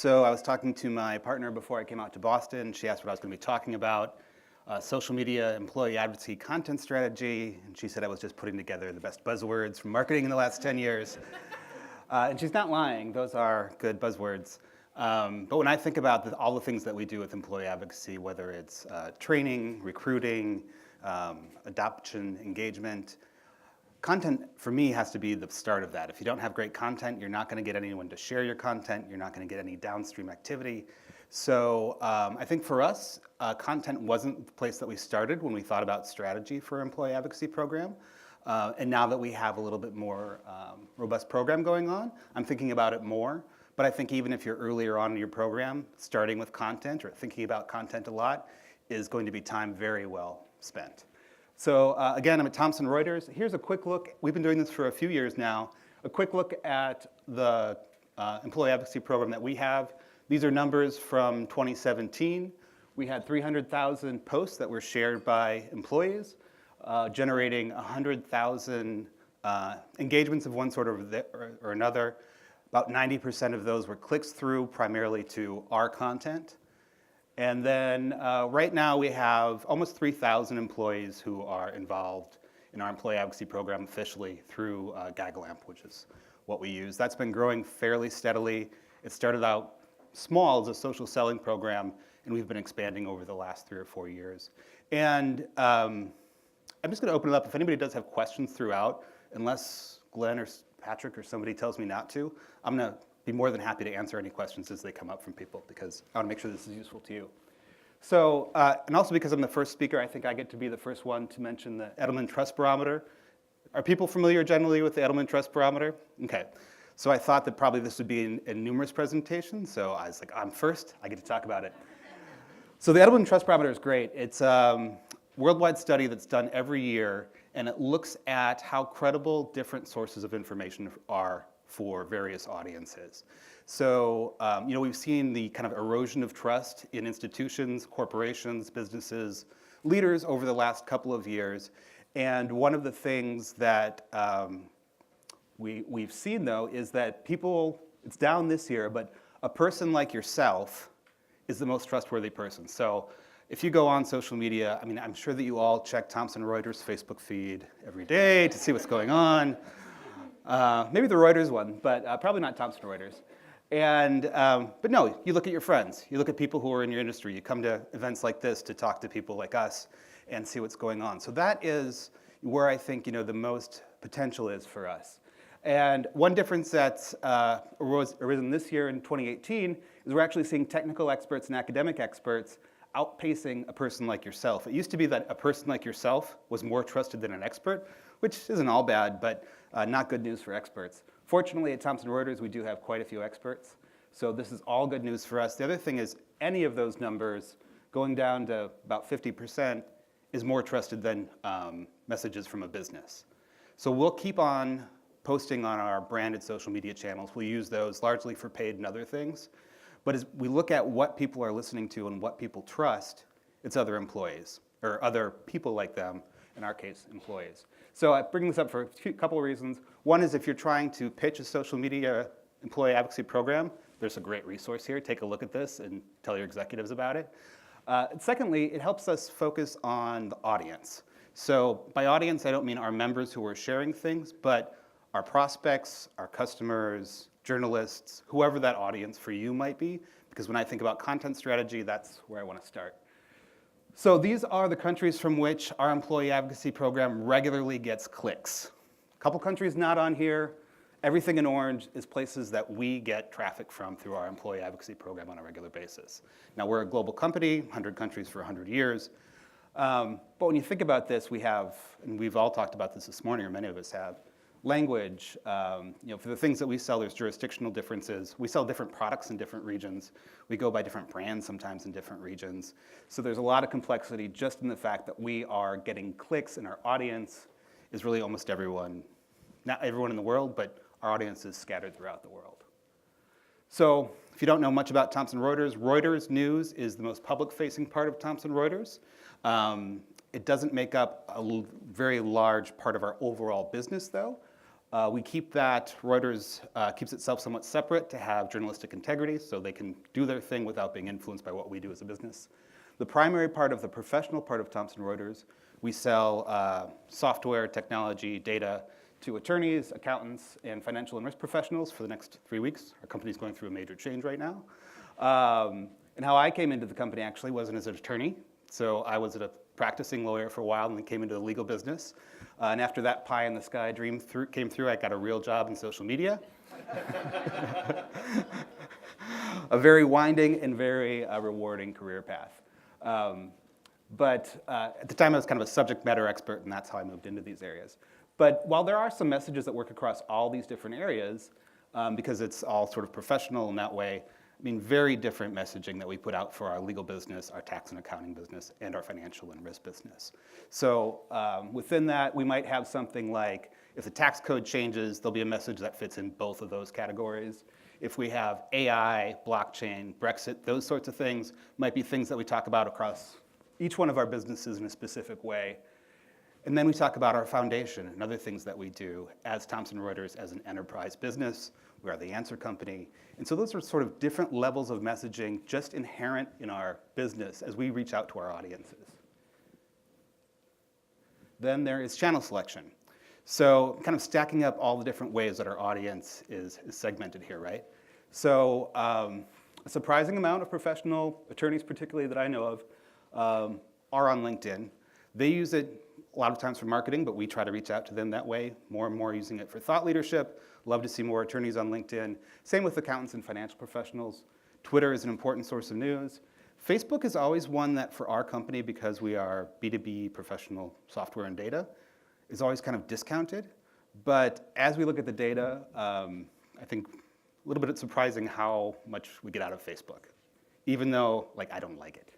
So I was talking to my partner before I came out to Boston. She asked what I was going to be talking about. Social media, employee advocacy, content strategy. And she said I was just putting together the best buzzwords from marketing in the last 10 years. And she's not lying. Those are good buzzwords. But when I think about all the things that we do with employee advocacy, whether it's training, recruiting, adoption, engagement, content, for me, has to be the start of that. If you don't have great content, you're not going to get anyone to share your content. You're not going to get any downstream activity. So I think for us, content wasn't the place that we started when we thought about strategy for our employee advocacy program. And now that we have a little bit more robust program going on, I'm thinking about it more. But I think even if you're earlier on in your program, starting with content or thinking about content a lot is going to be time very well spent. So again, I'm at Thomson Reuters. Here's a quick look. We've been doing this for a few years now. A quick look at the employee advocacy program that we have. These are numbers from 2017. We had 300,000 posts that were shared by employees, generating 100,000 engagements of one sort or another. About 90% of those were clicks through, primarily to our content. And then right now we have almost 3,000 employees who are involved in our employee advocacy program officially through GagLamp, which is what we use. That's been growing fairly steadily. It started out small as a social selling program, and we've been expanding over the last 3 or 4 years. And I'm just going to open it up. If anybody does have questions throughout, unless Glenn or Patrick or somebody tells me not to, I'm going to be more than happy to answer any questions as they come up from people, because I want to make sure this is useful to you. So, and also because I'm the first speaker, I think I get to be the first one to mention the Edelman Trust Barometer. Are people familiar generally with the Edelman Trust Barometer? Okay. So I thought that probably this would be in numerous presentations, so I was like, I'm first, I get to talk about it. So the Edelman Trust Barometer is great. It's a worldwide study that's done every year, and it looks at how credible different sources of information are for various audiences. So, we've seen the kind of erosion of trust in institutions, corporations, businesses, leaders over the last couple of years. And one of the things that we've seen, though, is that people, it's down this year, but a person like yourself is the most trustworthy person. So if you go on social media, I mean, I'm sure that you all check Thomson Reuters' Facebook feed every day to see what's going on. Maybe the Reuters one, but probably not Thomson Reuters. And, but no, you look at your friends. You look at people who are in your industry. You come to events like this to talk to people like us and see what's going on. So that is where I think, the most potential is for us. And one difference that's arisen this year in 2018 is we're actually seeing technical experts and academic experts outpacing a person like yourself. It used to be that a person like yourself was more trusted than an expert, which isn't all bad, but not good news for experts. Fortunately, at Thomson Reuters, we do have quite a few experts, so this is all good news for us. The other thing is any of those numbers going down to about 50% is more trusted than messages from a business. So we'll keep on posting on our branded social media channels. We'll use those largely for paid and other things. But as we look at what people are listening to and what people trust, it's other employees, or other people like them, in our case, employees. So I bring this up for a couple of reasons. One is if you're trying to pitch a social media employee advocacy program, there's a great resource here. Take a look at this and tell your executives about it. Secondly, it helps us focus on the audience. So by audience, I don't mean our members who are sharing things, but our prospects, our customers, journalists, whoever that audience for you might be, because when I think about content strategy, that's where I want to start. So these are the countries from which our employee advocacy program regularly gets clicks. A couple countries not on here. Everything in orange is places that we get traffic from through our employee advocacy program on a regular basis. Now, we're a global company, 100 countries for 100 years. But when you think about this, we have, and we've all talked about this morning, or many of us have, language. For the things that we sell, there's jurisdictional differences. We sell different products in different regions. We go by different brands sometimes in different regions. So there's a lot of complexity just in the fact that we are getting clicks, and our audience is really almost everyone. Not everyone in the world, but our audience is scattered throughout the world. So if you don't know much about Thomson Reuters, Reuters News is the most public-facing part of Thomson Reuters. It doesn't make up a very large part of our overall business, though. We keep that, Reuters keeps itself somewhat separate to have journalistic integrity so they can do their thing without being influenced by what we do as a business. The primary part of the professional part of Thomson Reuters, we sell software, technology, data to attorneys, accountants, and financial and risk professionals for the next 3 weeks. Our company's going through a major change right now. And how I came into the company actually wasn't as an attorney. So I was a practicing lawyer for a while and then came into the legal business. And after that pie in the sky dream came through, I got a real job in social media. A very winding and very rewarding career path. But at the time I was kind of a subject matter expert, and that's how I moved into these areas. But while there are some messages that work across all these different areas, because it's all sort of professional in that way, I mean, very different messaging that we put out for our legal business, our tax and accounting business, and our financial and risk business. So within that, we might have something like, if the tax code changes, there'll be a message that fits in both of those categories. If we have AI, blockchain, Brexit, those sorts of things might be things that we talk about across each one of our businesses in a specific way. And then we talk about our foundation and other things that we do as Thomson Reuters as an enterprise business. We are the answer company. And so those are sort of different levels of messaging just inherent in our business as we reach out to our audiences. Then there is channel selection. So kind of stacking up all the different ways that our audience is segmented here, right? So a surprising amount of professional attorneys, particularly that I know of, are on LinkedIn. They use it a lot of times for marketing, but we try to reach out to them that way, more and more using it for thought leadership. Love to see more attorneys on LinkedIn. Same with accountants and financial professionals. Twitter is an important source of news. Facebook is always one that for our company, because we are B2B professional software and data, is always kind of discounted. But as we look at the data, I think a little bit surprising how much we get out of Facebook, even though I don't like it.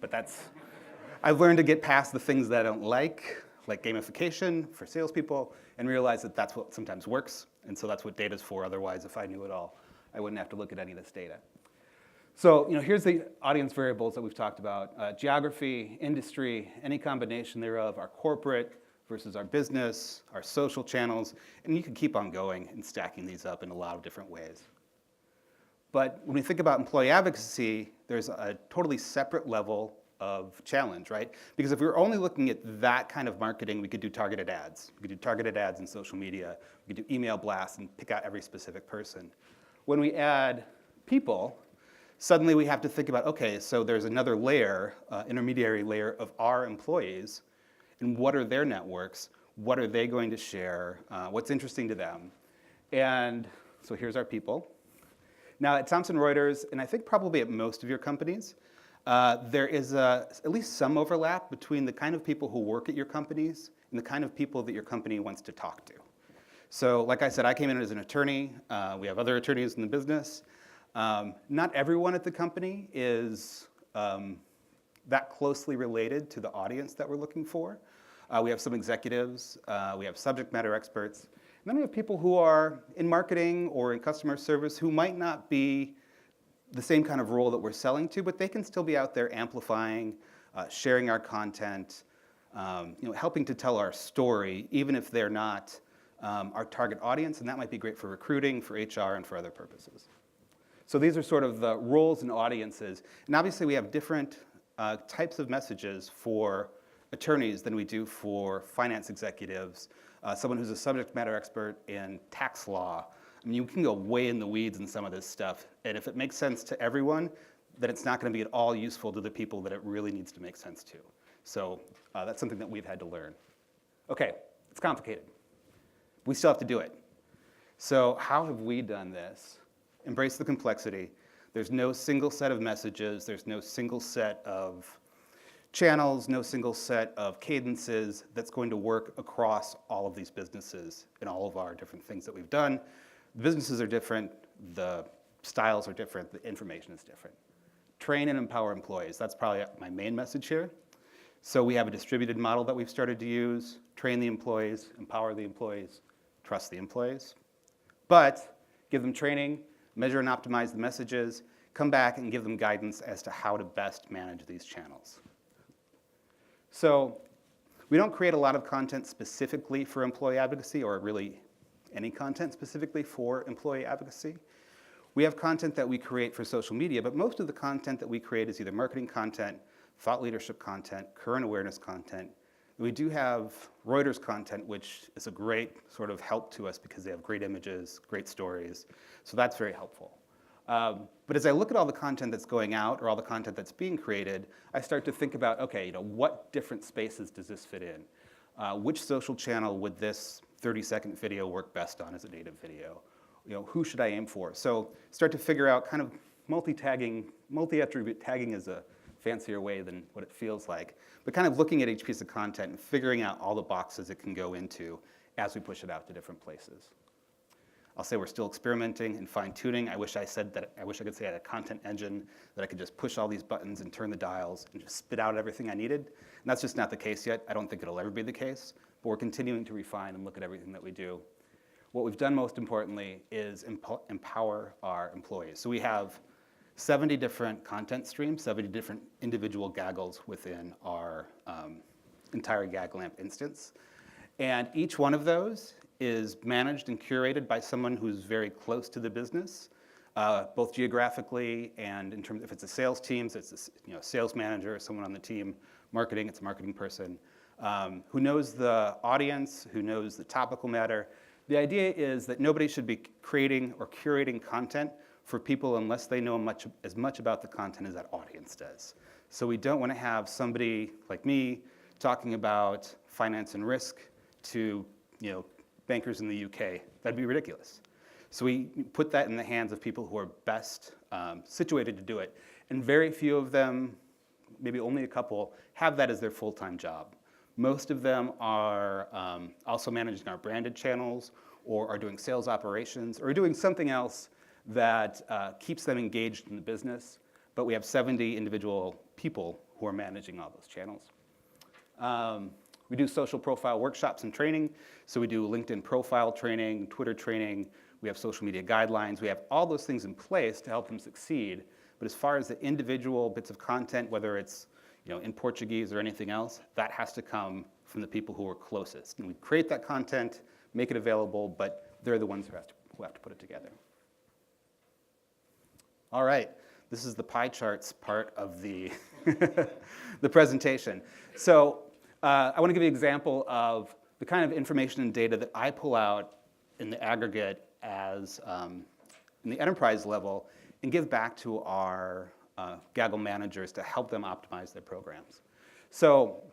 But I've learned to get past the things that I don't like gamification for salespeople, and realize that that's what sometimes works. And so that's what data's for. Otherwise, if I knew it all, I wouldn't have to look at any of this data. So here's the audience variables that we've talked about. Geography, industry, any combination thereof, our corporate versus our business, our social channels, and you can keep on going and stacking these up in a lot of different ways. But when we think about employee advocacy, there's a totally separate level of challenge, right? Because if we were only looking at that kind of marketing, we could do targeted ads. We could do targeted ads in social media. We could do email blasts and pick out every specific person. When we add people, suddenly we have to think about, okay, so there's another layer, intermediary layer of our employees, and what are their networks? What are they going to share? What's interesting to them? And so here's our people. Now at Thomson Reuters, and I think probably at most of your companies, there is at least some overlap between the kind of people who work at your companies and the kind of people that your company wants to talk to. So like I said, I came in as an attorney. We have other attorneys in the business. Not everyone at the company is that closely related to the audience that we're looking for. We have some executives. We have subject matter experts. And then we have people who are in marketing or in customer service who might not be the same kind of role that we're selling to, but they can still be out there amplifying, sharing our content, helping to tell our story, even if they're not our target audience, and that might be great for recruiting, for HR, and for other purposes. So these are sort of the roles and audiences. And obviously we have different types of messages for attorneys than we do for finance executives, someone who's a subject matter expert in tax law. I mean, you can go way in the weeds in some of this stuff, and if it makes sense to everyone, then it's not going to be at all useful to the people that it really needs to make sense to. So that's something that we've had to learn. Okay, it's complicated. We still have to do it. So how have we done this? Embrace the complexity. There's no single set of messages. There's no single set of channels, no single set of cadences that's going to work across all of these businesses and all of our different things that we've done. The businesses are different, the styles are different, the information is different. Train and empower employees. That's probably my main message here. So we have a distributed model that we've started to use. Train the employees, empower the employees, trust the employees. But give them training, measure and optimize the messages, come back and give them guidance as to how to best manage these channels. So we don't create a lot of content specifically for employee advocacy or really any content specifically for employee advocacy. We have content that we create for social media, but most of the content that we create is either marketing content, thought leadership content, current awareness content. We do have Reuters content, which is a great sort of help to us because they have great images, great stories. So that's very helpful. But as I look at all the content that's going out or all the content that's being created, I start to think about, okay, what different spaces does this fit in? Which social channel would this 30-second video work best on as a native video? Who should I aim for? So start to figure out kind of multi-tagging. Multi-attribute tagging is a fancier way than what it feels like. But kind of looking at each piece of content and figuring out all the boxes it can go into as we push it out to different places. I'll say we're still experimenting and fine-tuning. I wish I could say I had a content engine that I could just push all these buttons and turn the dials and just spit out everything I needed. And that's just not the case yet. I don't think it'll ever be the case. But we're continuing to refine and look at everything that we do. What we've done most importantly is empower our employees. So we have 70 different content streams, 70 different individual gaggles within our entire GagLamp instance. And each one of those is managed and curated by someone who's very close to the business, both geographically and in terms, if it's a sales team, so it's a sales manager, someone on the team. Marketing, it's a marketing person who knows the audience, who knows the topical matter. The idea is that nobody should be creating or curating content for people unless they know as much about the content as that audience does. So we don't want to have somebody like me talking about finance and risk to bankers in the UK. That'd be ridiculous. So we put that in the hands of people who are best situated to do it. And very few of them, maybe only a couple, have that as their full-time job. Most of them are also managing our branded channels or are doing sales operations or doing something else that keeps them engaged in the business. But we have 70 individual people who are managing all those channels. We do social profile workshops and training. So we do LinkedIn profile training, Twitter training. We have social media guidelines. We have all those things in place to help them succeed. But as far as the individual bits of content, whether it's in Portuguese or anything else, that has to come from the people who are closest. And we create that content, make it available, but they're the ones who have to put it together. All right, this is the pie charts part of the, the presentation. So I want to give you an example of the kind of information and data that I pull out in the aggregate as in the enterprise level and give back to our Gaggle managers to help them optimize their programs. So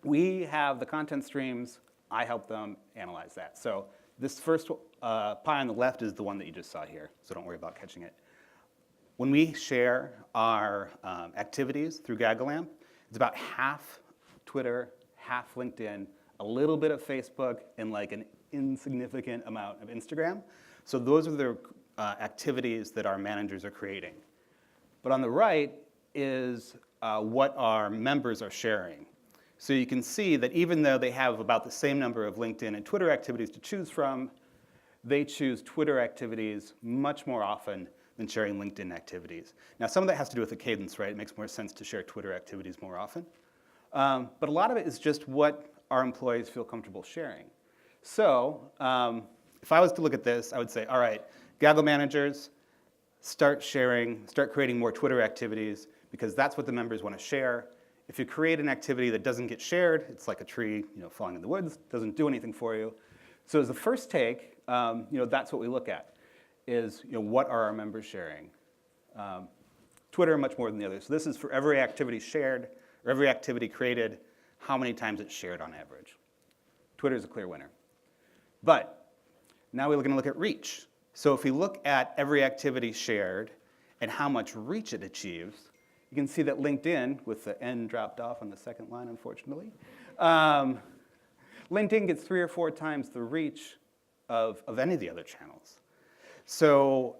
we have the content streams. I help them analyze that. So this first pie on the left is the one that you just saw here, so don't worry about catching it. When we share our activities through GaggleAmp, it's about half Twitter, half LinkedIn, a little bit of Facebook, and like an insignificant amount of Instagram. So those are the activities that our managers are creating. But on the right is what our members are sharing. So you can see that even though they have about the same number of LinkedIn and Twitter activities to choose from, they choose Twitter activities much more often than sharing LinkedIn activities. Now, some of that has to do with the cadence, right? It makes more sense to share Twitter activities more often. But a lot of it is just what our employees feel comfortable sharing. So if I was to look at this, I would say, all right, Gaggle managers, start creating more Twitter activities because that's what the members want to share. If you create an activity that doesn't get shared, it's like a tree falling in the woods, doesn't do anything for you. So as a first take, that's what we look at. Is what are our members sharing? Twitter much more than the others. So this is for every activity shared or every activity created, how many times it's shared on average. Twitter is a clear winner. But now we're going to look at reach. So if we look at every activity shared and how much reach it achieves, you can see that LinkedIn, with the N dropped off on the second line, unfortunately, LinkedIn gets 3 or 4 times the reach of any of the other channels. So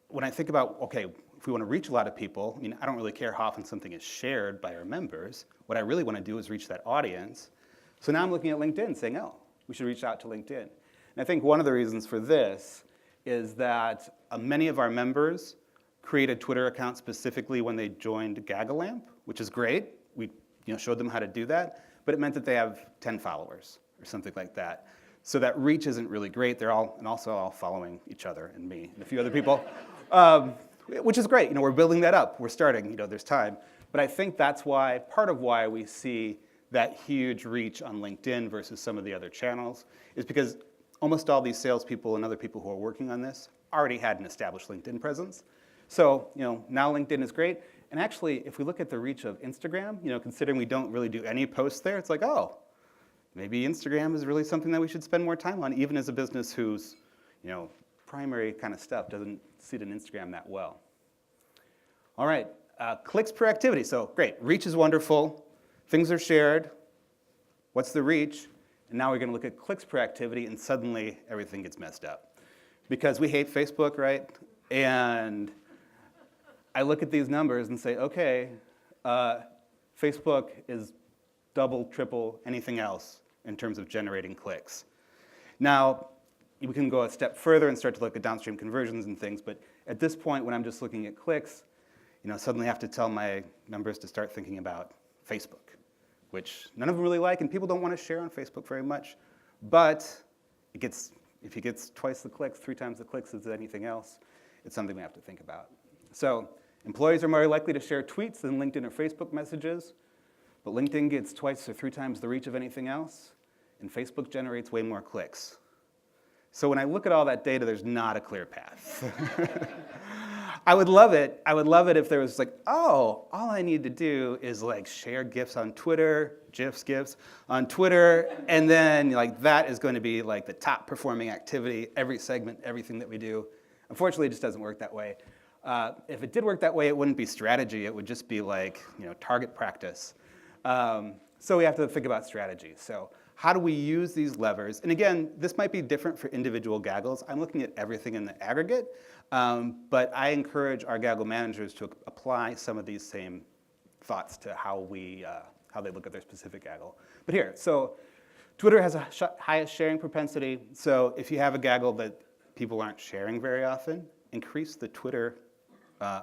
when I think about, okay, if we want to reach a lot of people, I don't really care how often something is shared by our members. What I really want to do is reach that audience. So now I'm looking at LinkedIn saying, oh, we should reach out to LinkedIn. And I think one of the reasons for this is that many of our members created Twitter accounts specifically when they joined GaggleAmp, which is great. We showed them how to do that, but it meant that they have 10 followers or something like that. So that reach isn't really great. They're all, and also all following each other and me and a few other people, which is great. We're building that up. We're starting, there's time. But I think that's why, part of why we see that huge reach on LinkedIn versus some of the other channels is because almost all these salespeople and other people who are working on this already had an established LinkedIn presence. So, now LinkedIn is great. And actually, if we look at the reach of Instagram, considering we don't really do any posts there, it's like, oh, maybe Instagram is really something that we should spend more time on, even as a business whose, primary kind of stuff doesn't sit in Instagram that well. All right, clicks per activity. So great, reach is wonderful. Things are shared. What's the reach? And now we're going to look at clicks per activity, and suddenly everything gets messed up. Because we hate Facebook, right? And I look at these numbers and say, okay, Facebook is double, triple, anything else in terms of generating clicks. Now, we can go a step further and start to look at downstream conversions and things, but at this point, when I'm just looking at clicks, suddenly I have to tell my members to start thinking about Facebook, which none of them really like, and people don't want to share on Facebook very much, but if it gets twice the clicks, 3 times the clicks as anything else, it's something we have to think about. So employees are more likely to share tweets than LinkedIn or Facebook messages, but LinkedIn gets twice or 3 times the reach of anything else, and Facebook generates way more clicks. So when I look at all that data, there's not a clear path. I would love it. I would love it if there was like, oh, all I need to do is like share GIFs on Twitter, GIFs on Twitter, and then that is going to be like the top performing activity, every segment, everything that we do. Unfortunately, it just doesn't work that way. If it did work that way, it wouldn't be strategy. It would just be like target practice. So we have to think about strategy. So how do we use these levers? And again, this might be different for individual Gaggles. I'm looking at everything in the aggregate, but I encourage our Gaggle managers to apply some of these same thoughts to how they look at their specific Gaggle. But here, so Twitter has a highest sharing propensity. So if you have a Gaggle that people aren't sharing very often, increase the Twitter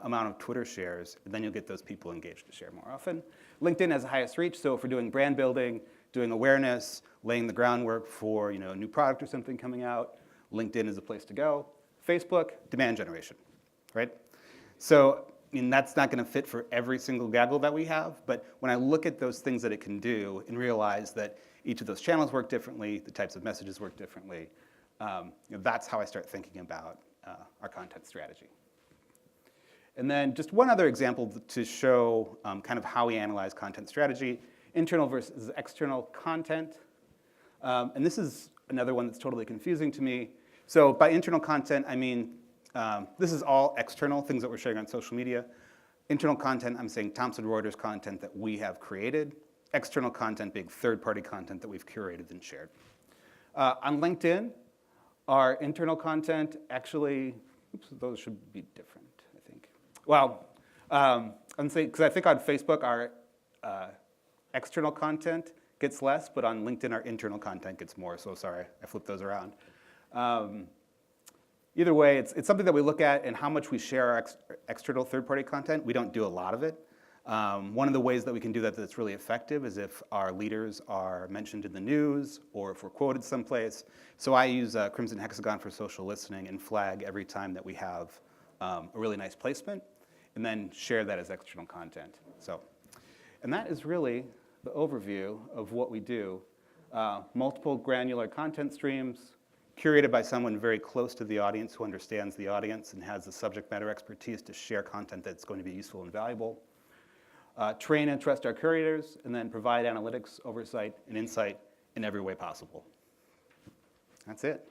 amount of Twitter shares, and then you'll get those people engaged to share more often. LinkedIn has the highest reach, so if we're doing brand building, doing awareness, laying the groundwork for a new product or something coming out, LinkedIn is a place to go. Facebook, demand generation, right? So that's not going to fit for every single Gaggle that we have, but when I look at those things that it can do and realize that each of those channels work differently, the types of messages work differently, that's how I start thinking about our content strategy. And then just one other example to show kind of how we analyze content strategy, internal versus external content. And this is another one that's totally confusing to me. So by internal content, I mean, this is all external, things that we're sharing on social media. Internal content, I'm saying Thomson Reuters content that we have created. External content being third-party content that we've curated and shared. On LinkedIn, our internal content actually, those should be different, I think. Well, I'm saying, because I think on Facebook, our external content gets less, but on LinkedIn, our internal content gets more. So sorry, I flipped those around. Either way, it's something that we look at and how much we share our external third-party content. We don't do a lot of it. One of the ways that we can do that that's really effective is if our leaders are mentioned in the news or if we're quoted someplace. So I use Crimson Hexagon for social listening and flag every time that we have a really nice placement and then share that as external content. And that is really the overview of what we do. Multiple granular content streams, curated by someone very close to the audience who understands the audience and has the subject matter expertise to share content that's going to be useful and valuable. Train and trust our curators, and then provide analytics, oversight, and insight in every way possible. That's it.